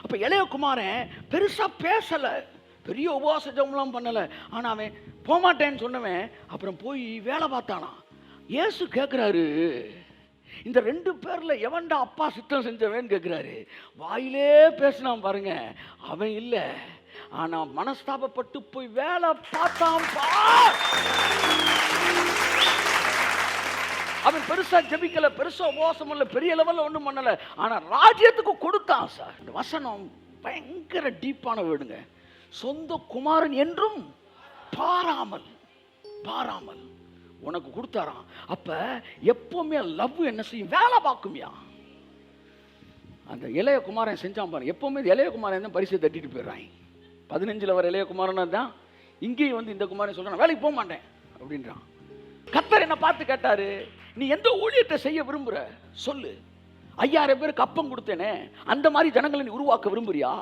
அப்போ இளையகுமாரன் பெருசாக பேசலை, பெரிய உபவாச ஜெபம்லாம் பண்ணலை. ஆனால் அவன் போகமாட்டேன்னு சொன்னவன் அப்புறம் போய் வேலை பார்த்தானா. இயேசு கேட்குறாரு, இந்த 2 பேரில் எவன்டா அப்பா சித்தம் செஞ்சவன் கேட்குறாரு. வாயிலே பேசினான் பாருங்க, அவன் இல்லை. ஆனால் மனஸ்தாபப்பட்டு போய் வேலை பார்த்தான். அவன் பெருசா ஜெபிக்கல, பெருசா உபவாசம் இல்ல, பெரிய லெவல்ல ஒன்றும் பண்ணல, ஆனா ராஜ்யத்துக்கு கொடுத்தான் சார். இந்த வசனம் பயங்கர டீப்பான வேர்டுங்க. சொந்த குமாரன் என்றும் பாராமல் பாராமல் உனக்கு கொடுத்தாராம். அப்ப எப்பவுமே லவ் என்ன செய்யும்? வேலை பார்க்கும்யா. அந்த இளைய குமாரன் செஞ்சான் பாருங்க. எப்பவுமே இளைய குமாரன் தான் பரிசை தட்டிட்டு போயிடுறாங்க. 15 வர இளைய குமாரன் தான் இங்கேயும் வந்து இந்த குமாரன் சொல்றான், வேலைக்கு போக மாட்டேன் அப்படின்றான். கர்த்தர் என்ன பார்த்து கேட்டாரு, நீ எந்த ஊழியத்தை செய்ய விரும்புற சொல்லு. 5000 பேருக்கு அப்பம் கொடுத்தேனே, அந்த மாதிரி ஜனங்களை நீ உருவாக்க விரும்புறியா?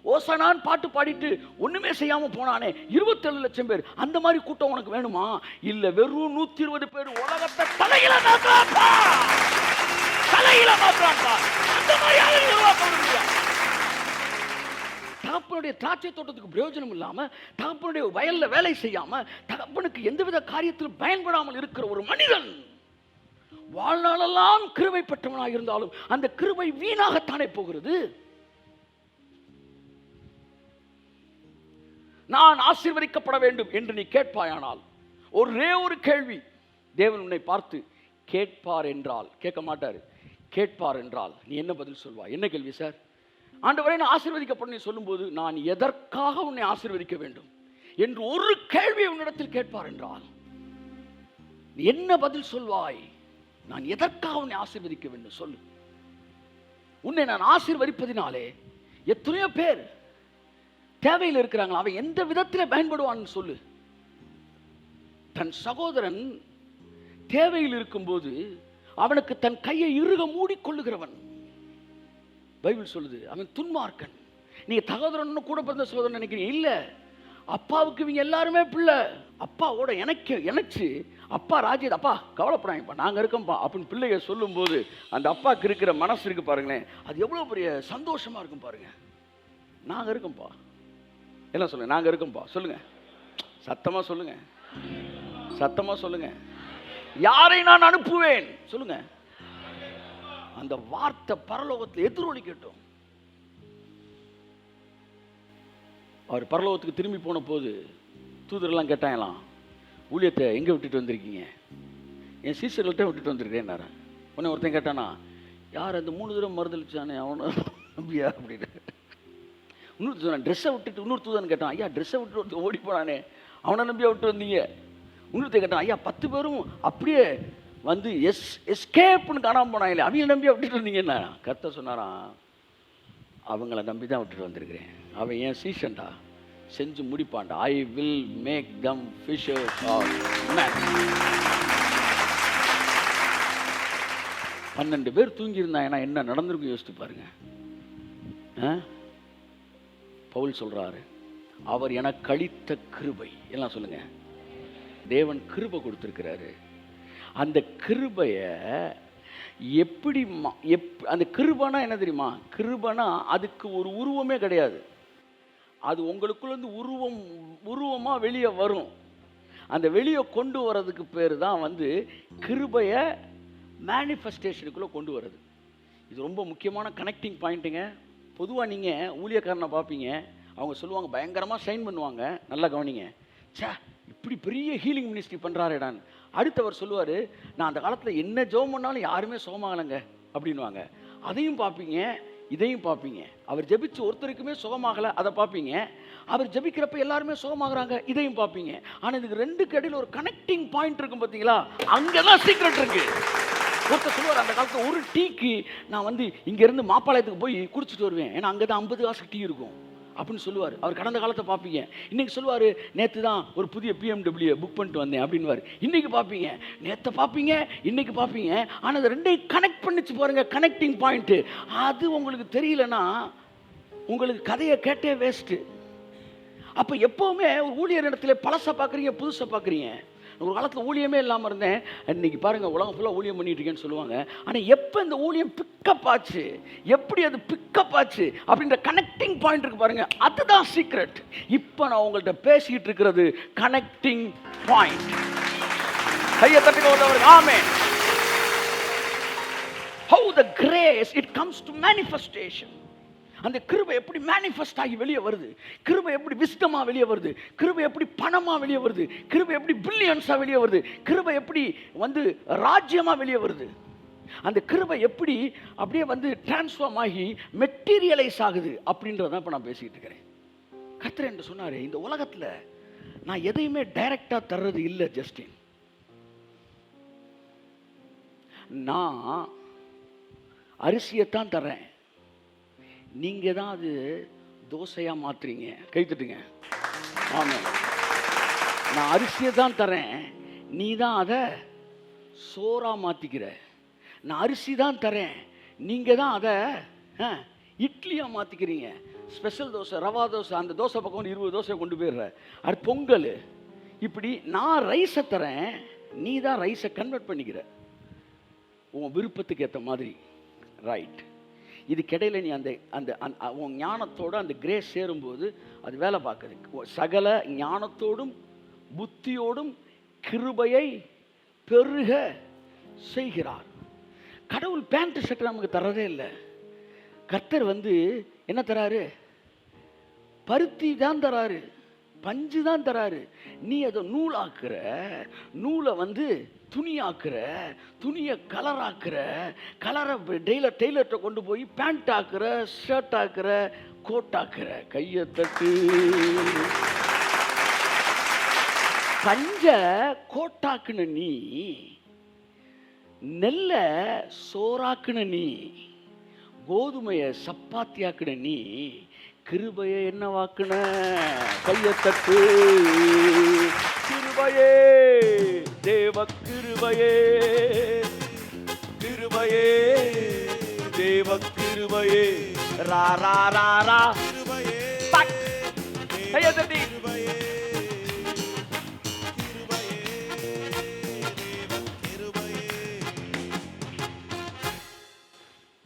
ஓசனான் பாட்டு பாடிட்டு ஒண்ணுமே செய்யாம போனானே 27 லட்சம் பேர், அந்த மாதிரி கூட்டம் உனக்கு வேணுமா? இல்ல வெறும் 120 பேர் உலகத்தை தலையில மாற்றான்பா, தலையில மாற்றான்பா, அந்த மாதிரி ஆளுங்களை உருவாக்க விரும்புறியா? தகப்பனுடைய திராட்சை தோட்டத்துக்கு பிரயோஜனம் இல்லாம, தகப்பனுடைய வயல்ல வேலை செய்யாம, தகப்பனுக்கு எந்தவித காரியத்திலும் பயன்படாமல் இருக்கிற ஒரு மனிதன் வாழ்நாளெல்லாம் கிருபை பெற்றவனாக இருந்தாலும் அந்த கிருபை வீணாகத்தானே போகிறது. நான் ஆசீர்வதிக்கப்பட வேண்டும் என்று நீ கேட்பாயானால் ஒரே ஒரு கேள்வி, தேவன் உன்னை பார்த்து கேட்பார் என்றால், கேட்க மாட்டார், கேட்பார் என்றால் நீ என்ன பதில் சொல்வாய்? என்ன கேள்வி சார்? ஆண்டவரே நான் ஆசீர்வதிக்கப்பட சொல்லும்போது நான் எதற்காக உன்னை ஆசீர்வதிக்க வேண்டும் என்று ஒரு கேள்வியை உன்னிடத்தில் கேட்பார் என்றால் நீ என்ன பதில் சொல்வாய்? நான் எதற்காக உன்னை ஆசீர்வதிக்க வேண்டும் சொல்லு. உன்னை நான் ஆசீர்வதிப்பதினாலே எத்தனையோ பேர் தேவையில் இருக்கிறாங்க, அவன் எந்த விதத்தில் பயன்படுவான்னு சொல்லு. தன் சகோதரன் தேவையில் இருக்கும்போது அவனுக்கு தன் கையை இறுக மூடிக்கொள்ளுகிறவன், பைபிள் சொல்லுது, அவன் துன்மார்க்கன். நீங்க சகோதரன் கூட பிறந்த சகோதரன் நினைக்கிறீங்க, இல்ல. அப்பாவுக்கு இவங்க எல்லாருமே பிள்ளை. அப்பாவோட இணைச்சு அப்பா ராஜ்யம், அப்பா கவலைப்படாங்கப்பா நாங்க இருக்கோம்ப்பா அப்படின்னு பிள்ளைங்க சொல்லும் போது அந்த அப்பாவுக்கு இருக்கிற மனசு இருக்கு பாருங்களேன், அது எவ்வளவு பெரிய சந்தோஷமா இருக்கும் பாருங்க. நாங்க இருக்கோம்ப்பா, எல்லாம் சொல்லுங்க, நாங்க இருக்கோம்ப்பா சொல்லுங்க, சத்தமா சொல்லுங்க, சத்தமா சொல்லுங்க. யாரை நான் அனுப்புவேன் சொல்லுங்க. அந்த வார்த்தை பரலோகத்தில் எதிரொலிக்கட்டும். அவர் பரலோகத்துக்கு திரும்பி போன போது தூதரெல்லாம் கேட்டாங்களாம், ஊழியத்தை எங்கே விட்டுட்டு வந்திருக்கீங்க? என் சீசர்கள்ட்ட விட்டுட்டு வந்திருக்கேன். உடனே ஒருத்தன் கேட்டானா, யார் அந்த 3 தடவை மறுதளிச்சானே அவனை நம்பியா அப்படின்னு. இன்னொரு தூதன் ட்ரெஸ்ஸை விட்டுட்டு, இன்னொரு தூதன் கேட்டான், ஐயா ட்ரெஸ்ஸை விட்டு ஒருத்தர் ஓடி போனானே அவனை நம்பியா விட்டு வந்தீங்க? இன்னொருத்தன் கேட்டான், ஐயா 10 பேரும் அப்படியே வந்து எஸ்கேப்னு காணாமல் போனாங்களே அவங்க நம்பியா விட்டுட்டு வந்தீங்கன்னா? கர்த்தர் சொன்னாராம், அவங்கள நம்பி தான் விட்டுட்டு வந்திருக்கிறேன். அவன் ஏன் சீசன்டா, செஞ்சு முடிப்பான்டா. I will make them fishers of man. 12 பேர் தூங்கியிருந்தாங்கன்னா என்ன நடந்திருக்கும் யோசித்து பாருங்க. பவுல் சொல்றாரு, அவர் எனக்கு அளித்த கிருபை, எல்லாம் சொல்லுங்க, தேவன் கிருபை கொடுத்திருக்கிறாரு. அந்த கிருபைய எப்படி, அந்த கிருபைனா என்ன தெரியுமா? கிருபைனா அதுக்கு ஒரு உருவமே கிடையாது. அது உங்களுக்குள்ளேருந்து உருவமா வெளியே வரும். அந்த வெளியே கொண்டு வர்றதுக்கு பேர் தான் வந்து கிருபையை மேனிஃபெஸ்டேஷனுக்குள்ளே கொண்டு வர்றது. இது ரொம்ப முக்கியமான கனெக்டிங் பாயிண்ட்டுங்க. பொதுவாக நீங்கள் ஊழியக்காரனை பார்ப்பீங்க, அவங்க சொல்லுவாங்க பயங்கரமாக ஷைன் பண்ணுவாங்க, நல்லா கவனிங்க, சே இப்படி பெரிய ஹீலிங் மினிஸ்ட்ரி பண்ணுறாருடான்னு. அடுத்தவர் சொல்லுவார், நான் அந்த காலத்தில் என்ன ஜெபம் பண்ணாலும் யாருமே சுகமாகலைங்க அப்படின்வாங்க. அதையும் பார்ப்பீங்க, இதையும் பார்ப்பீங்க. அவர் ஜெபிச்சு ஒருத்தருக்குமே சுகமாகலை, அதை பார்ப்பீங்க. அவர் ஜெபிக்கிறப்ப எல்லாருமே சுகமாகறாங்க, இதையும் பார்ப்பீங்க. ஆனால் இதுக்கு 2க்கு இடையில் ஒரு கனெக்டிங் பாயிண்ட் இருக்கும் பார்த்தீங்களா? அங்கே தான் சீக்ரெட் இருக்கு. ஒருத்தர் சொல்லுவார், அந்த காலத்தில் ஒரு டீக்கு நான் வந்து இங்கேருந்து மாப்பாளையத்துக்கு போய் குடிச்சிட்டு வருவேன், ஏன்னா அங்கே தான் 50 காசு டீ இருக்கும் அப்படின்னு சொல்லுவார். அவர் கடந்த காலத்தை பார்ப்பீங்க. இன்றைக்கி சொல்லுவார், நேற்று தான் ஒரு புதிய BMW புக் பண்ணிட்டு வந்தேன் அப்படின்வார். இன்றைக்கி பார்ப்பீங்க, நேற்று பார்ப்பீங்க, இன்றைக்கி பார்ப்பீங்க. ஆனால் அது 2ஐயும் கனெக்ட் பண்ணிச்சு பாருங்கள், கனெக்டிங் பாயிண்ட்டு. அது உங்களுக்கு தெரியலன்னா உங்களுக்கு கதையை கேட்டே வேஸ்ட்டு. அப்போ எப்போவுமே ஒரு ஊழியர் இடத்துல பழசை பார்க்குறீங்க, புதுசை பார்க்குறீங்க. ஒரு காலத்தில் ஊழியமே இல்லாமல் இருந்தேன், இன்னைக்கு பாருங்கள் உலகம் ஃபுல்லாக ஊழியம் பண்ணிட்டு இருக்கேன்னு சொல்லுவாங்க. ஆனால் எப்போ இந்த ஊழியம் பிக்கப் ஆச்சு, எப்படி அது பிக்கப் ஆச்சு அப்படின்ற கனெக்டிங் பாயிண்ட் இருக்கு பாருங்க, அதுதான் சீக்ரெட். இப்போ நான் உங்கள்கிட்ட பேசிக்கிட்டு இருக்கிறது கனெக்டிங் பாயிண்ட். கையை தட்டி கொண்டவர்கள் ஆமென். How the grace it comes to manifestation. அந்த கிருபை எப்படி மேனிஃபெஸ்ட் ஆகி வெளியே வருது, கிருபை எப்படி விஸ்டமா வெளியே வருது, கிருபை எப்படி பணமா வெளியே வருது, கிருபை எப்படி பில்லியன்ஸா வெளியே வருது, கிருபை எப்படி வந்து ராஜ்யமா வெளியே வருது, அந்த கிருபை எப்படி அப்படியே வந்து டிரான்ஸ்ஃபார்ம் ஆகி மெட்டீரியலைஸ் ஆகுது அப்படின்றத இப்போ நான் பேசிக்கிட்டு இருக்கிறேன். கர்த்தர் என்று சொன்னாரு, இந்த உலகத்தில் நான் எதையுமே டைரக்டா தர்றது இல்லை ஜஸ்டின், நான் அரிசியைத்தான் தர்றேன், நீங்க தான் அது தோசையா மாத்துறீங்க. கைத்தட்டுங்க. ஆமாம், நான் அரிசியை தான் தரேன், நீ தான் அதை சோறா மாத்திக்கிற. நான் அரிசி தான் தரேன், நீங்க தான் அதை இட்லியா மாத்திக்கிறீங்க. ஸ்பெஷல் தோசை, ரவா தோசை, அந்த தோசை பக்கம் 20 தோசை கொண்டு போயிடுற. அது பொங்கல். இப்படி நான் ரைஸை தரேன், நீ தான் ரைஸை கன்வெர்ட் பண்ணிக்கிற உன் விருப்பத்துக்கு ஏற்ற மாதிரி. ரைட். இதுக்கிடையில் நீ அந்த அந்த உன் ஞானத்தோடு அந்த கிரேஸ் சேரும்போது அது வேலை பார்க்குது. சகல ஞானத்தோடும் புத்தியோடும் கிருபையை பெருக செய்கிறார். கடவுள் பேண்ட் ஷர்ட் நமக்கு தர்றதே இல்லை. கர்த்தர் வந்து என்ன தராரு? பருத்தி தான் தராரு, பஞ்சு தான் தராரு. நீ அதை நூலாக்குற, நூலை வந்து துணியாக்குற, துணியை கலராக்குற, கலரை டெய்லர்கிட்ட கொண்டு போய் பேண்ட் ஆக்குற, ஷர்ட் ஆக்குற, கோட் ஆக்குற. கையை தட்டு. பஞ்ச கோட்டாக்குன நீ, நெல்ல சோறாக்குன நீ, கோதுமையை சப்பாத்தியாக்குன நீ, கிருபையை என்ன வாக்குன? கையை தட்டு. கிருபையே, தேவ கிருபையே, கிருபையே, தேவ கிருபையே, ரா ரா ரா ரா கிருபையே, கையை தட்டி.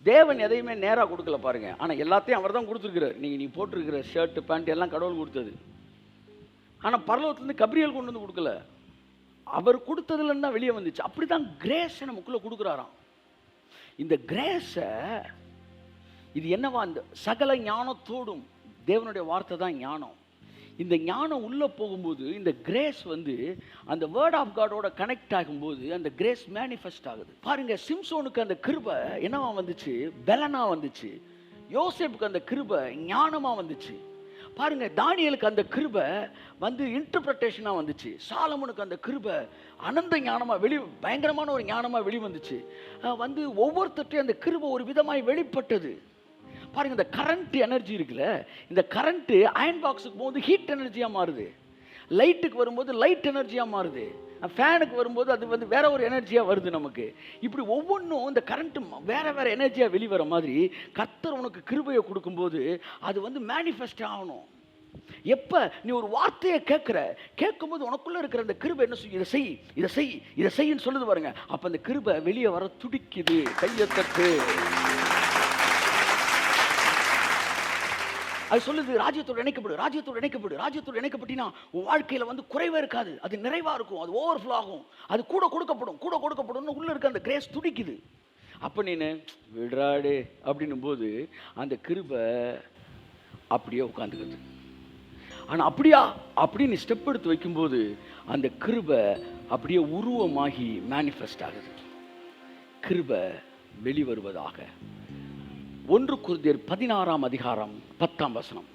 தேவன் எதையுமே நேராக கொடுக்கல பாருங்க, ஆனால் எல்லாத்தையும் அவர் தான் கொடுத்துருக்கிறார். நீ போட்டிருக்கிற ஷர்ட் பேண்ட் எல்லாம் கடவுள் கொடுத்தது. ஆனால் பரலோகத்துலேருந்து கப்ரியல் கொண்டு வந்து கொடுக்கல, அவர் கொடுத்ததுலேருந்து தான் வெளியே வந்துச்சு. அப்படி தான் கிரேஸை நமக்குள்ளே கொடுக்குறாராம். இந்த கிரேஸை, இது என்னவா? இந்த சகல ஞானத்தோடும், தேவனுடைய வார்த்தை தான் ஞானம். இந்த ஞானம் உள்ளே போகும்போது இந்த கிரேஸ் வந்து அந்த வேர்ட் ஆஃப் காடோட கனெக்ட் ஆகும்போது அந்த கிரேஸ் மேனிஃபெஸ்ட் ஆகுது. பாருங்க, சிம்சோனுக்கு அந்த கிருபை என்னவா வந்துச்சு? பலனா வந்துச்சு. யோசேப்புக்கு அந்த கிருபை ஞானமா வந்துச்சு. பாருங்க, தானியலுக்கு அந்த கிருபை வந்து இன்டர்பிரட்டேஷனா வந்துச்சு. சாலமோனுக்கு அந்த கிருபை அனந்த ஞானமா பயங்கரமான ஒரு ஞானமா வெளிவந்துச்சு. வந்து ஒவ்வொருத்தட்டையும் அந்த கிருபை ஒரு விதமாய் வெளிப்பட்டது. பாருங்க, இந்த கரண்ட் எனர்ஜி இருக்குல்ல, இந்த கரண்ட் அயன் பாக்ஸுக்கு போகும்போது ஹீட் எனர்ஜியா மாறுது, லைட்டுக்கு வரும்போது லைட் எனர்ஜியா மாறுது, ஃபேனுக்கு வரும்போது அது வந்து வேற ஒரு எனர்ஜியா வருது நமக்கு. இப்படி ஒவ்வொன்றும் இந்த கரண்ட் வேற வேற எனர்ஜியா வெளிவர மாதிரி கர்த்தர் உனக்கு கிருபையை கொடுக்கும்போது அது வந்து மேனிஃபெஸ்ட் ஆகணும். எப்ப நீ ஒரு வார்த்தையை கேட்கும்போது உனக்குள்ள இருக்கிற அந்த கிருபை என்ன செய்யும்? இதை செய், இதை செய், இதை செய்ன்னு சொல்லுது பாருங்க. அப்ப அந்த கிருபை வெளியே வர துடிக்குது. கையை தட்டு. அது சொல்லுது, ராஜ்யத்தோடு இணைக்கப்படு, ராஜ்யத்தோடு இணைக்கப்படு, ராஜ்யத்தோடு இணைக்கப்பட்டினா உன் வாழ்க்கையில் வந்து குறைவே இருக்காது, அது நிறைவாக இருக்கும், அது ஓவர்ஃப்ளோ ஆகும், அது கூட கொடுக்கப்படும் உள்ள இருக்க அந்த கிரேஸ் துடிக்குது. அப்போ நீ விடுறாடு அப்படின்னும் போது அந்த கிருபை அப்படியே உட்காந்துக்குது. ஆனால் அப்படியா அப்படின்னு ஸ்டெப் எடுத்து வைக்கும்போது அந்த கிருபை அப்படியே உருவமாகி மேனிஃபெஸ்ட் ஆகுது. கிருபை வெளிவருவதாக. 1 கொரிந்தியர் 16ஆம் அதிகாரம் 10ஆம் வசனம்.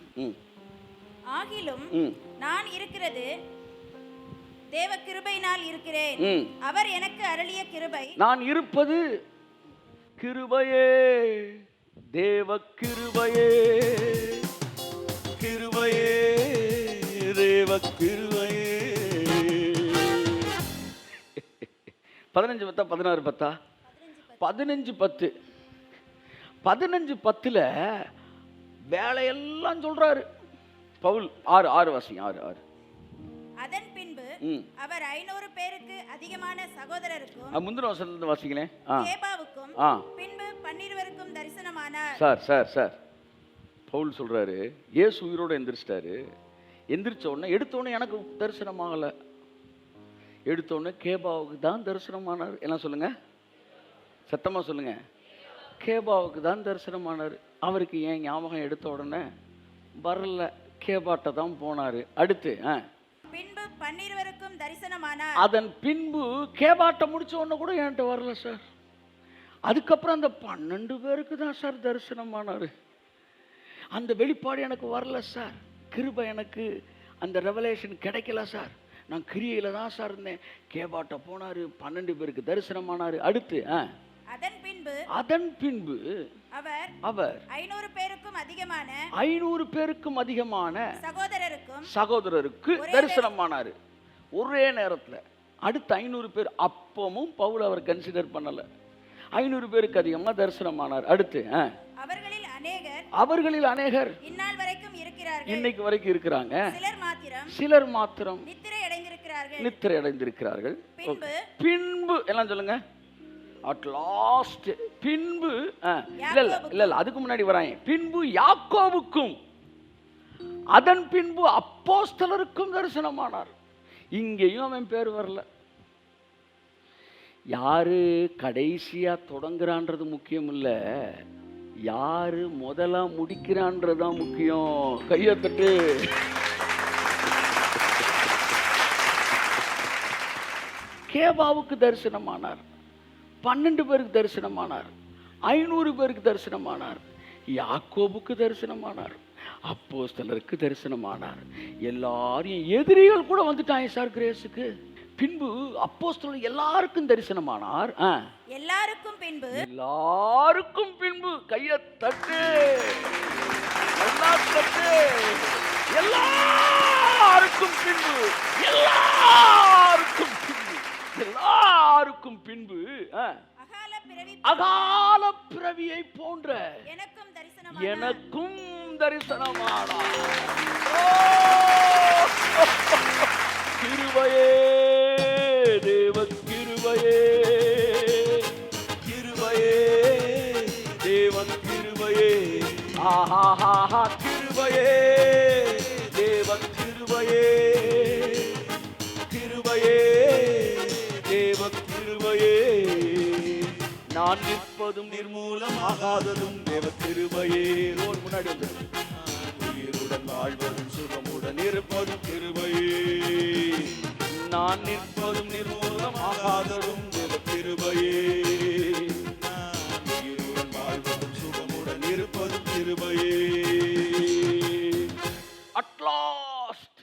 ஆகிலும் நான் இருக்கிறது தேவ கிருபையினால் இருக்கிறேன், அவர் எனக்கு அருளிய கிருபை. நான் இருப்பது கிருபையே, தேவ கிருபையே, கிருபையே, தேவ கிருபையே. 15 10 16 10 15 10 15:10 வேலையெல்லாம் சொல்றாரு பவுல். 6 வாசிங்க. 6 அதன் பின்பு அவர் 500 பேருக்கு அதிகமான சகோதரருக்கும் முந்தின வசனத்தை வாசிங்களேன். கேபாவுக்கும் பின்பு 12 தரிசனமானார். சார் பவுல் சொல்றாரு, இயேசு உயிரோட எந்திரிச்சிட்டாரு. எந்திரிச்ச உடனே எடுத்த உடனே எனக்கு தரிசனமாகலை. எடுத்த உடனே கேபாவுக்கு தான் தரிசனமானார். என்ன சொல்லுங்க, சத்தமா சொல்லுங்க. கேபாவுக்கு தான் தரிசனமானார். அவருக்கு ஏன் ஞாபகம் எடுத்த உடனே வரல, கேபாட்ட தான் போனாரு. அடுத்து பின்பு 12 தரிசனமானார். அதன் பின்பு கேபாட்ட முடிச்ச உடனே கூட என்கிட்ட வரல சார். அதுக்கப்புறம் அந்த 12 பேருக்கு தான் சார் தரிசனமானாரு. அந்த வெளிப்பாடு எனக்கு வரல சார். கிருபை எனக்கு அந்த ரெவலேஷன் கிடைக்கல சார். நான் கிரியையில தான் சார் இருந்தேன். கேபாட்ட போனாரு, 12 பேருக்கு தரிசனமானாரு. அடுத்து அதன் பின்பு அவர் 500 பேருக்கும் அதிகமான சகோதரருக்கு தரிசனமானாரு ஒரே நேரத்தில். அடுத்த 500 பேர் அப்பமும் பவுல் அவர் கன்சிடர் பண்ணல. 500 பேருக்கு அதிகமாக தரிசனமானார். அடுத்து அவர்களில் அநேகர் இன்னைக்கு வரைக்கும் இருக்கிறாங்க. சிலர் மாத்திரம் நித்திரை அடைந்திருக்கிறார்கள். பின்பு எல்லாம் சொல்லுங்க. அட் லாஸ்ட் பின்பு இல்ல அதுக்கு முன்னாடி வராங்க. பின்பு யாக்கோவுக்கும் அதன் பின்பு அப்போஸ்தலருக்கும் தரிசனமானார். இங்கேயும் அவன் பேர் வரல. யாரு கடைசியா தொடங்குறான்றது முக்கியம் இல்ல, யாரு முதலா முடிக்கிறான்றதுதான் முக்கியம். கையத்தட்டு. கேபாவுக்கு தரிசனமானார், 12 பேருக்கு தரிசனமானார், 500 பேருக்கு தரிசனமானார், யாக்கோபுக்கு தரிசனமானார், அப்போஸ்தலருக்கு தரிசனமானார். எல்லாரையும் எதிரிகள் கூட வந்துட்டாங்க சார் கிரேஸுக்கு. பின்பு அப்போஸ்தலர் எல்லாருக்கும் தரிசனமானார். எல்லாருக்கும் பின்பு கையை தட்டு, எல்லாருக்கும் பின்பு அகால பிறவியை போன்ற எனக்கும் தரிசனமானார். கிருபையே தேவ கிருபையே, கிருபையே தேவ கிருபையே, ஆஹா கிருபையே தேவ கிருபையே, கிருபையே தேவ கிருபையே. நான் நிற்பதும் நிர்மூலமாகாததும் தேவ கிருபையே. முன்னாடி வந்து உயிருடன் வாழ்வதும் சுகமுடன் இருப்பதும் கிருபையே. நான் நிற்பதும் நிர்மூலமாகாததும் தேவ கிருபையே. உயிருடன் வாழ்வதும் சுகமுடன் இருப்பதும் கிருபையே. அட் லாஸ்ட்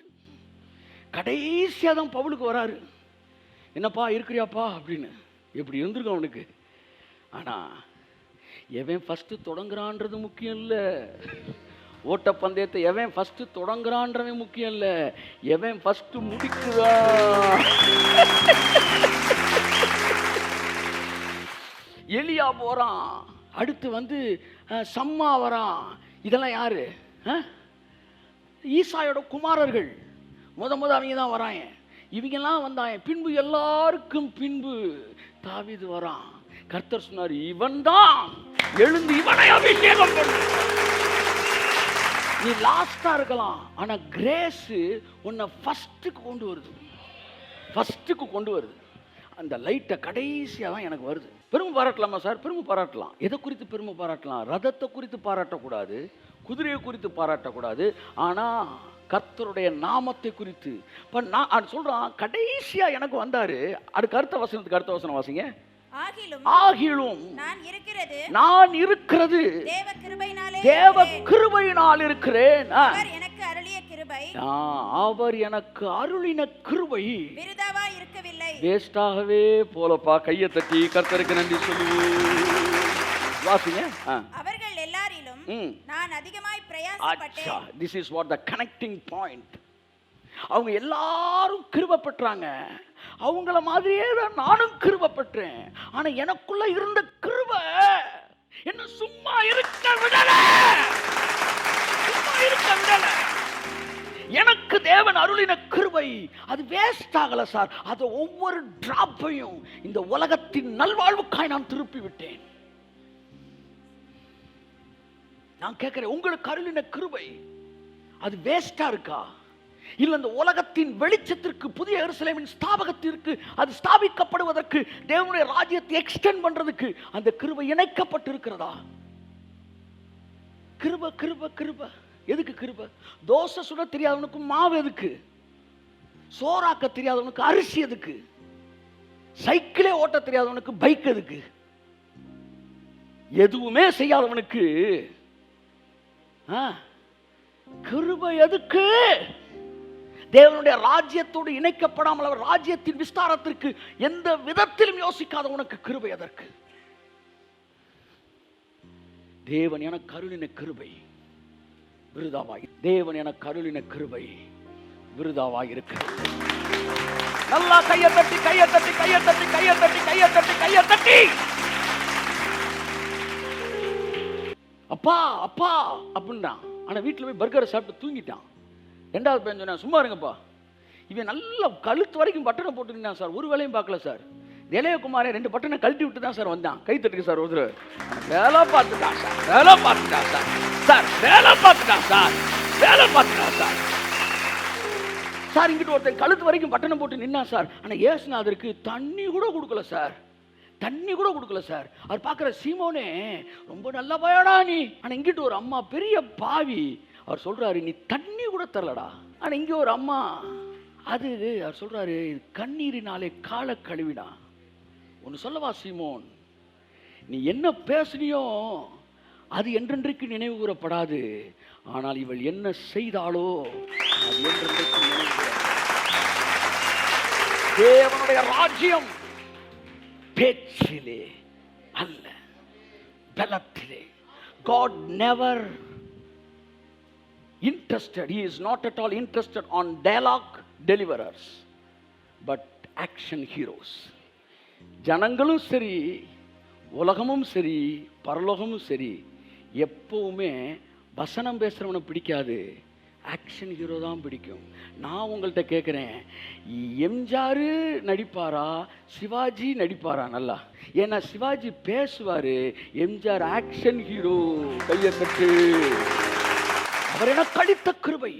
கடைசியா தான் பவுலுக்கு வராரு. என்னப்பா இருக்கிறியாப்பா அப்படின்னு. எப்படி இருந்திருக்கும் அவனுக்கு. ஆனா எவன் ஃபர்ஸ்ட் தொடங்குறான்றது முக்கியம் இல்லை. ஓட்டப்பந்தயத்தை எவன் ஃபர்ஸ்ட் தொடங்குறான்றவன் முக்கியம் இல்லை, எவன் ஃபர்ஸ்ட் முடிக்குறான். எலியா போறான், அடுத்து வந்து சம்மா வரான். இதெல்லாம் யாரு? ஈசாயோட குமாரர்கள். முத அவங்க தான் வராங்க. இவங்கெல்லாம் வந்தாங்க. பின்பு எல்லாருக்கும் பின்பு தாவீது வரான். கர்த்தர் சொன்னார், இவன் தான் எழுந்து இவனை அபிஷேகம் பண்ணு. நீ லாஸ்டா இருக்கலாம், ஆனா கிரேஸ் உன்னை ஃபர்ஸ்ட்டுக்கு கொண்டு வருது. அந்த லைட்டை கடைசியா தான் எனக்கு வருது. பெருமை பாராட்டலாமா சார்? பெருமை பாராட்டலாம். எதை குறித்து பெருமை பாராட்டலாம்? ரதத்தை குறித்து பாராட்டக்கூடாது, குதிரையை குறித்து பாராட்டக்கூடாது. ஆனா கர்த்தருடைய நாமத்தை குறித்து. இப்ப நான் சொல்றான், கடைசியா எனக்கு வந்தாரு. அடுத்த அடுத்த வசனம் வாசிங்க. ஆகிலும் நான் இருக்கிறது தேவ கிருபையினால் இருக்கிறேன். அவர் எனக்கு அருளின கிருபை வேஸ்டாகவே போலப்பா. கையை தட்டி கர்த்தருக்கு நன்றி சொல்லுவோம். வாசிங்க. அவர்கள் எல்லாரிலும் நான் அதிகமாய் பிரயாசப்பட்டேன். This is what the connecting point. அவங்க எல்லாரும் கிருபை பெற்றாங்க. அவங்கள மாதிரியே தான் நானும் கிருபை பெற்றேன். ஆனா எனக்குள்ள இருந்த கிருபை என்ன சும்மா இருக்க விடல. எனக்கு தேவன் அருளின கிருபை அது வேஸ்ட் ஆகல சார். அது ஒவ்வொரு டிராப்பையும் இந்த உலகத்தின் நல்வாழ்வுக்காய் நான் திருப்பி விட்டேன். நான் கேட்கிறேன், உங்களுக்கு அருளின கிருபை அது வேஸ்டா இருக்கா? இல்ல இந்த உலகத்தின் வெளிச்சத்திற்கு, புதிய எருசலேமின் ஸ்தாபகத்திற்கு, அது ஸ்தாபிக்கப்படுவதற்கு, தேவனுடைய ராஜ்யத்தை எக்ஸ்டெண்ட் பண்றதுக்கு அந்த கிருபை இணைக்கப்பட்டு இருக்கிறதா? கிருபை கிருபை கிருபை. எதுக்கு கிருபை? தோசை சுட தெரியாதவனுக்கு மாவு எதுக்கு? சோறாக்க தெரியாதவனுக்கு அரிசி எதுக்கு? சைக்கிளே ஓட்ட தெரியாதவனுக்கு பைக் எதுக்கு? எதுவுமே செய்யாதவனுக்கு கிருபை எதுக்கு? தேவனுடைய ராஜ்யத்தோடு இணைக்கப்படாமல் அவர் ராஜ்யத்தின் விஸ்தாரத்திற்கு எந்த விதத்திலும் யோசிக்காத உனக்கு கிருபை எதற்கு? தேவன் எனக்கு அருளின கிருபை விருதாவாய், தேவன் எனக்கு அருளின கிருபை விருதாவாய் இருக்கிறது. நல்லா கையை தட்டி கையை தட்டி கையை தட்டி கையை தட்டி கையை தட்டி கையை தட்டி அப்பா அப்பா அப்படின்னா. ஆனா வீட்டில் போய் பர்கரை சாப்பிட்டு தூங்கிட்டான். ரெண்டாவது பையன் சொன்னா, சும்மா இருங்கப்பா, இவன் நல்ல கழுத்து வரைக்கும் பட்டனை போட்டுருந்தான் சார், ஒரு வேலையும் பார்க்கல சார். இளையகுமாரே 2 பட்டனை கழட்டி விட்டு தான் சார் வந்தான். கை தட்டுக்கு சார். ஒரு வேலை பார்த்துட்டான் சார், வேலை பார்த்துட்டான் சார், சார் வேலை பார்த்துட்டான் சார், வேலை பார்த்துட்டான் சார். சார் இங்கிட்ட ஒருத்தன் கழுத்து வரைக்கும் பட்டனை போட்டு நின்னா சார். ஆனா ஏசுநாதருக்கு தண்ணி கூட கொடுக்கல சார், தண்ணி கூட கொடுக்கல சார். அவர் பார்க்குற சீமோனே ரொம்ப நல்ல பயடா நீ. ஆனா இங்கிட்ட ஒரு அம்மா பெரிய பாவி, அவர் சொல்றாரு நீ தண்ணி கூட தரலடா. ஆனா இங்க ஒரு அம்மா, அது அவர் சொல்றாரு கண்ணீரினாலே காலை கழுவிடா. ஒன்னு சொல்லவா சீமோன், நீ என்ன பேசுனியோ அது என்றென்றைக்கு நினைவு கூறப்படாது. ஆனால் இவள் என்ன செய்தாலோ அது என்றென்றைக்கு நினைவு கூறப்படாது. தேவனுடைய ராஜ்யம் பேச்சிலே அல்ல, பலத்திலே. God never interested, he is not at all interested on dialogue deliverers but action heroes. ஜனங்களும் சரி, உலகமும் சரி, பரலோகமும் சரி, எப்பவுமே வசனம் பேசுறவனை பிடிக்காது, ஆக்ஷன் ஹீரோ தான் பிடிக்கும். நான் உங்கள்கிட்ட கேட்குறேன், எம்ஜிஆர் நடிப்பாரா சிவாஜி நடிப்பாரா? நல்லா, ஏன்னா சிவாஜி பேசுவார், எம்ஜிஆர் ஆக்ஷன் ஹீரோ. கையை தட்டு. அவர் என கழித்த கிருபை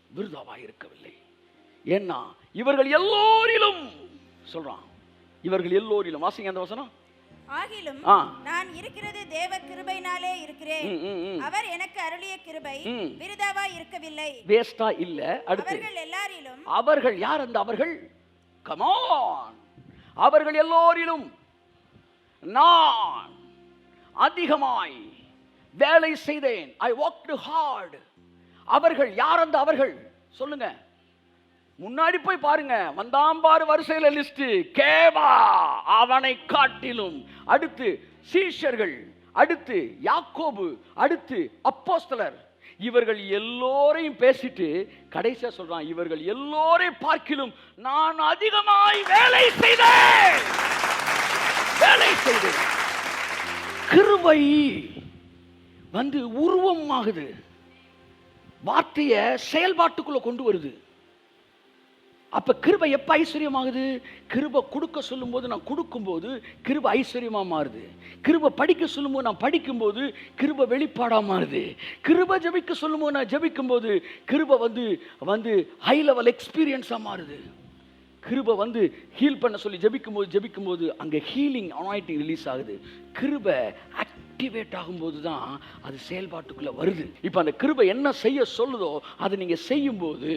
விருதாவாக இருக்கவில்லை. ஏன்னா இவர்கள் எல்லோரிலும் சொல்றான், இவர்கள் எல்லோரிலும். வாசிங்க அந்த வசனம். ஆகிலும் நான் இருக்கிறது தேவ கிருபையினாலே இருக்கிறேன். அவர் எனக்கு அருளிய கிருபை விருதாவா இருக்கவில்லை, வேஸ்டா இல்ல. அடுத்து அவர்கள் எல்லாரிலும். அவர்கள் யார்? அந்த அவர்கள், கம் ஆன், அவர்கள் எல்லோரிலும் நான் அதிகமாய் வேலை செய்தேன். ஐ வொர்க்டு ஹார்ட். அவர்கள் யார்? அந்த அவர்கள் சொல்லுங்க. முன்னாடி போய் பாருங்க, வந்தாம் பாரு வரிசையில லிஸ்ட். கேவா அவனை காட்டிலும், அடுத்து சீஷர்கள், அடுத்து யாக்கோபு, அடுத்து அப்போஸ்தலர். இவர்கள் எல்லோரையும் பேசிட்டு கடைசியா சொல்றான், இவர்கள் எல்லோரையும் பார்க்கிலும் நான் அதிகமாய் வேலை செய்தேன், வேலை செய்தேன். கிருபை வந்து உருவமாகுது, வார்த்தைய செயல்பாட்டுக்குள்ள கொண்டு வருது. அப்ப கிருபை எப்ப ஐஸ்வர்யமாகுது? கிருபை கொடுக்க சொல்லும் போது, நான் கொடுக்கும்போது கிருபை ஐஸ்வர்யமா மாறுது. கிருபை படிக்க சொல்லும் போது, நான் படிக்கும்போது கிருபை வெளிப்பாடா மாறுது. கிருபை ஜெபிக்க சொல்லும் போது, நான் ஜெபிக்கும் போது கிருபை வந்து வந்து ஹை லெவல் எக்ஸ்பீரியன்ஸா மாறுது. கிருபை வந்து ஹீல் பண்ண சொல்லி ஜெபிக்கும் போது அங்க ஹீலிங் அனாயிண்டிங் ரிலீஸ் ஆகுது. கிருபை ஆக்டிவேட் ஆகும்போது தான் அது செயல்பாட்டுக்குள்ள வருது. இப்போ அந்த கிருபை என்ன செய்ய சொல்லுதோ அதை நீங்க செய்யும் போது,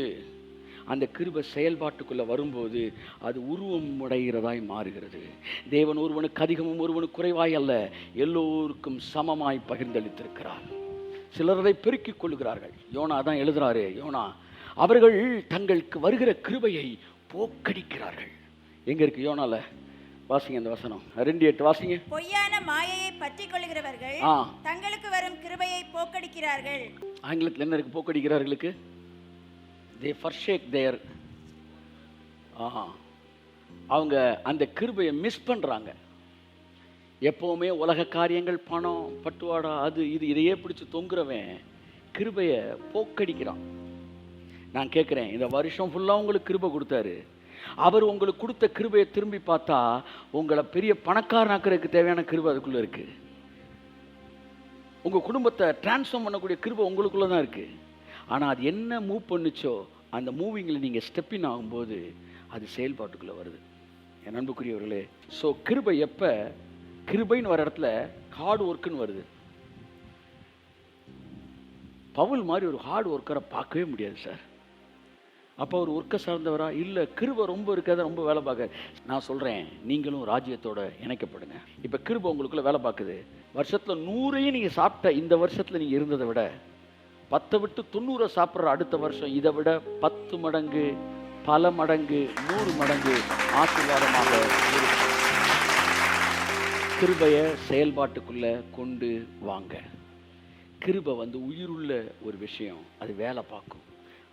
அந்த கிருபை செயல்பாட்டுக்குள்ள வரும்போது அது உருவம் உடைகிறதாய் மாறுகிறது. தேவன் ஒருவனுக்கு அதிகமும் ஒருவனுக்கு குறைவாய் அல்ல, எல்லோருக்கும் சமமாய் பகிர்ந்தளித்திருக்கிறார். சிலர் அதை பெருக்கிக் கொள்கிறார்கள். யோனா தான் எழுதுறாரு. யோனா, அவர்கள் தங்களுக்கு வருகிற கிருபையை போக்கடிக்கிறார்கள். எங்க இருக்கு யோனால? வாசிங்க அந்த வசனம் 2:8 வாசிங்க. பொய்யான மாயையை பற்றிக் கொள்கிறவர்கள் தங்களுக்கு வரும் கிருபையை போக்கடிக்கிறார்கள். ஆங்கிலத்தில் என்ன இருக்கு? போக்கடிக்கிறார்களுக்கு they forsake their அவங்க அந்த கிருபையை மிஸ் பண்றாங்க. எப்பவுமே உலக காரியங்கள், பணம், பட்டுவாடா, அது இது இதையே பிடிச்சு தொங்குறவன் கிருபையை போக்கடிக்கிறான். நான் கேட்குறேன், இந்த வருஷம் ஃபுல்லாக உங்களுக்கு கிருபை கொடுத்தாரு. அவர் உங்களுக்கு கொடுத்த கிருபையை திரும்பி பார்த்தா உங்களை பெரிய பணக்காரனாக்கிறதுக்கு தேவையான கிருபை அதுக்குள்ளே இருக்குது. உங்கள் குடும்பத்தை டிரான்ஸ்ஃபார்ம் பண்ணக்கூடிய கிருபை உங்களுக்குள்ளே தான் இருக்குது. ஆனால் அது என்ன மூவ் பண்ணுச்சோ அந்த மூவிங்கில் நீங்கள் ஸ்டெப்பின் ஆகும்போது அது செயல்பாட்டுக்குள்ளே வருது. என் அன்புக்குரியவர்களே, ஸோ கிருபை எப்போ கிருபைன்னு வர இடத்துல ஹார்ட் ஒர்க்குன்னு வருது. பவுல் மாதிரி ஒரு ஹார்ட் ஒர்க்கரை பார்க்கவே முடியாது சார். அப்போ ஒரு ஒர்க்கை சார்ந்தவரா? இல்லை, கிருபை ரொம்ப இருக்காத, ரொம்ப வேலை பார்க்க. நான் சொல்கிறேன், நீங்களும் ராஜ்யத்தோட இணைக்கப்படுங்க. இப்போ கிருபை உங்களுக்குள்ள வேலை பார்க்குது. வருஷத்தில் 100ஐயும் நீங்கள் சாப்பிட்ட இந்த வருஷத்தில் நீங்கள் இருந்ததை விட 10 விட்டு 90 சாப்பிட்ற அடுத்த வருஷம் இதை விட 10 மடங்கு, பல மடங்கு, 100 மடங்கு ஆசீர்வாதமாக இருக்கும். கிருபையை செயல்பாட்டுக்குள்ளே கொண்டு வாங்க. கிருபை உயிருள்ள ஒரு விஷயம். அது வேலை பார்க்கும்.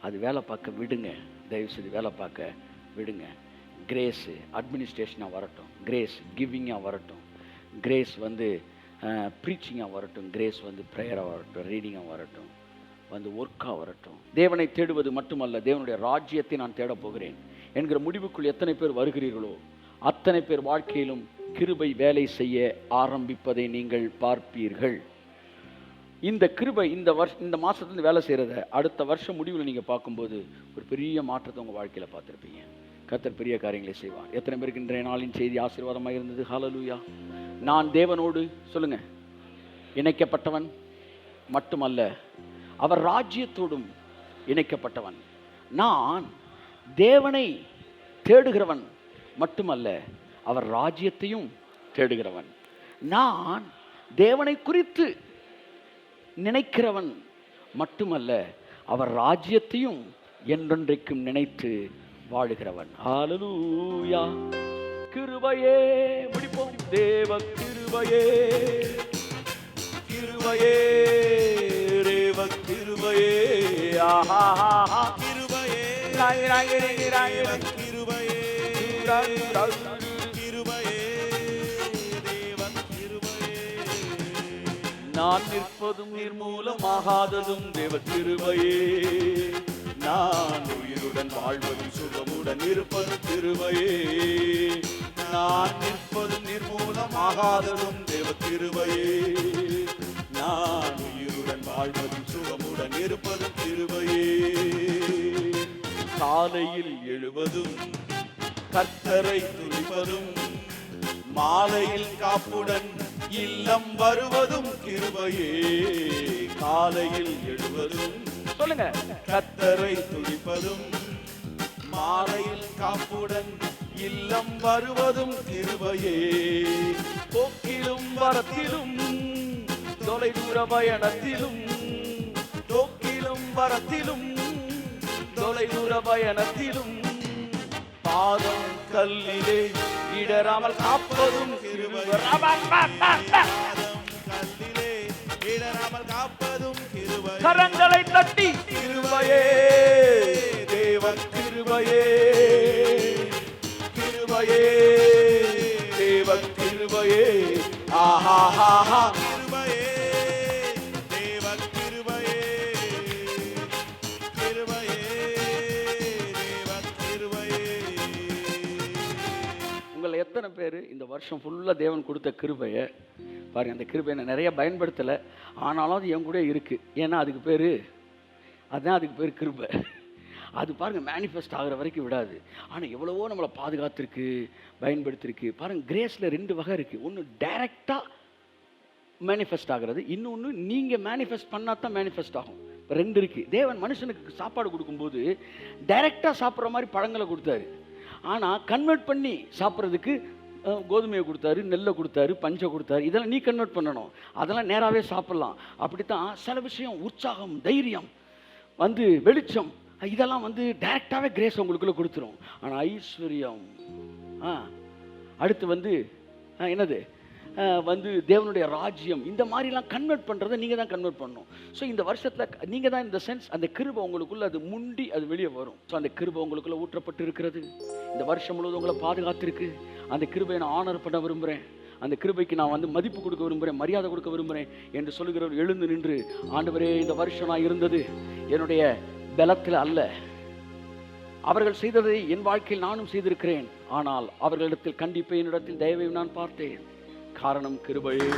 அது வேலை பார்க்க விடுங்க. தயவுசெய்து வேலை பார்க்க விடுங்க. கிரேஸு அட்மினிஸ்ட்ரேஷனாக வரட்டும், கிரேஸ் கிவிங்காக வரட்டும், கிரேஸ் ப்ரீச்சிங்காக வரட்டும், கிரேஸ் ப்ரேயராக வரட்டும், ரீடிங்காக வரட்டும், ஒர்க்காக வரட்டும். தேவனை தேடுவது மட்டுமல்ல, தேவனுடைய ராஜ்யத்தை நான் தேடப் போகிறேன் என்கிற முடிவுக்குள் எத்தனை பேர் வருகிறீர்களோ அத்தனை பேர் வாழ்க்கையிலும் கிருபை வேலை செய்ய ஆரம்பிப்பதை நீங்கள் பார்ப்பீர்கள். இந்த கிருபை இந்த மாதத்துலேருந்து வேலை செய்கிறத அடுத்த வருஷம் முடிவில் நீங்கள் பார்க்கும்போது ஒரு பெரிய மாற்றத்தை உங்கள் வாழ்க்கையில் பார்த்துருப்பீங்க. கர்த்தர் பெரிய காரியங்களை செய்வார். எத்தனை பேருக்கு இன்றைய நாளின் செய்தி ஆசீர்வாதமாக இருந்தது? ஹல்லேலூயா. நான் தேவனோடு சொல்லுங்க இணைக்கப்பட்டவன் மட்டுமல்ல, அவர் ராஜ்யத்தோடும் இணைக்கப்பட்டவன். நான் தேவனை தேடுகிறவன் மட்டுமல்ல, அவர் ராஜ்யத்தையும் தேடுகிறவன். நான் தேவனை குறித்து நினைக்கிறவன் மட்டுமல்ல, அவர் ராஜ்யத்தையும் என்றென்றைக்கும் நினைத்து வாழுகிறவன். ஹல்லேலூயா. கிருபையே, முடிப்போம். தேவ கிருபையே, கிருபையே, தேவ கிருபையே, ஆஹா கிருபையே, கிருபையே, கிருபையே, நான் நிற்பதும் நிர்மூலமாகாததும் தேவ கிருபையே, நான் உயிருடன் வாழ்வதும் சுகமுடன் இருப்பதும் கிருபையே, நான் நிற்பதும் நிர்மூலமாகாததும் தேவ கிருபையே, நான் உயிருடன் வாழ்வதும் சுகமுடன் இருப்பதும் கிருபையே. காலையில் எழுவதும் கர்த்தரை துதிப்பதும், மாலையில் காப்புடன் இல்லம் வருவதும் கிருபையே. காலையில் எழுவதும் சொல்லுங்க கர்த்தரை துதிப்பதும், மாலையில் காப்புடன் இல்லம் வருவதும் கிருபையே. போக்கிலும் வரத்திலும் தொலை தூர பயணத்திலும், போக்கிலும் வரத்திலும் தொலை தூர பயணத்திலும் பாதம் கல்லிலே இடராமல் காப்பதும் கிருபையே. கரங்களை தட்டி கிருபையே, தேவ கிருபையே, கிருபையே, தேவ கிருபையே, ஆஹா கிருபையே, தேவ கிருபையே, கிருபையே, தேவ கிருபையே. உங்களை எத்தனை பேர் இந்த வருஷம் ஃபுல்லாக தேவன் கொடுத்த கிருபையை பாருங்கள். அந்த கிருபையை நான் நிறைய பயன்படுத்தலை, ஆனாலும் அது என் கூட இருக்குது. ஏன்னா அதுக்கு பேர் கிருபை. அது பாருங்கள் மேனிஃபெஸ்ட் ஆகிற வரைக்கும் விடாது. ஆனால் எவ்வளவோ நம்மளை பாதுகாத்துருக்கு, பயன்படுத்திருக்கு. பாருங்கள், கிரேஸில் 2 வகை இருக்குது. ஒன்று டைரெக்டாக மேனிஃபெஸ்ட் ஆகிறது, இன்னொன்று நீங்கள் மேனிஃபெஸ்ட் பண்ணால் தான் மேனிஃபெஸ்ட் ஆகும். இப்போ 2 இருக்குது. தேவன் மனுஷனுக்கு சாப்பாடு கொடுக்கும்போது டைரெக்டாக சாப்பிட்ற மாதிரி பழங்களை கொடுத்தாரு. ஆனால் கன்வெர்ட் பண்ணி சாப்பிட்றதுக்கு கோதுமையை கொடுத்தாரு, நெல்லை கொடுத்தாரு, பஞ்சை கொடுத்தாரு. இதெல்லாம் நீ கன்வெர்ட் பண்ணணும். அதெல்லாம் நேராகவே சாப்பிட்லாம். அப்படித்தான் சில விஷயம், உற்சாகம், தைரியம், வெளிச்சம், இதெல்லாம் டைரெக்டாகவே கிரேஸ் உங்களுக்குள்ளே கொடுத்துரும். ஆனால் ஐஸ்வர்யம், அடுத்து என்னது தேவனுடைய ராஜ்யம், இந்த மாதிரிலாம் கன்வெர்ட் பண்ணுறதை நீங்கள் தான் கன்வெர்ட் பண்ணணும். ஸோ இந்த வருஷத்தில் நீங்கள் தான் இந்த சென்ஸ், அந்த கிருபை உங்களுக்குள்ளே அது முண்டி அது வெளியே வரும். ஸோ அந்த கிருபை உங்களுக்குள்ளே ஊற்றப்பட்டு இருக்கிறது. இந்த வருஷம் முழுவதும் உங்களை பாதுகாத்திருக்கு. அந்த கிருபையை நான் ஆனர் பண்ண விரும்புகிறேன். அந்த கிருபைக்கு நான் மதிப்பு கொடுக்க விரும்புகிறேன், மரியாதை கொடுக்க விரும்புகிறேன் என்று சொல்லுகிறவர் எழுந்து நின்று, ஆண்டவரே, இந்த வருஷம் நான் இருந்தது என்னுடைய பலத்தில் அல்ல, அவர்கள் செய்ததை என் வாழ்க்கையில் நானும் செய்திருக்கிறேன். ஆனால் அவர்களிடத்தில் கண்டிப்பை, என்னிடத்தில் தயவை நான் பார்த்தேன். காரணம் கிருபையே.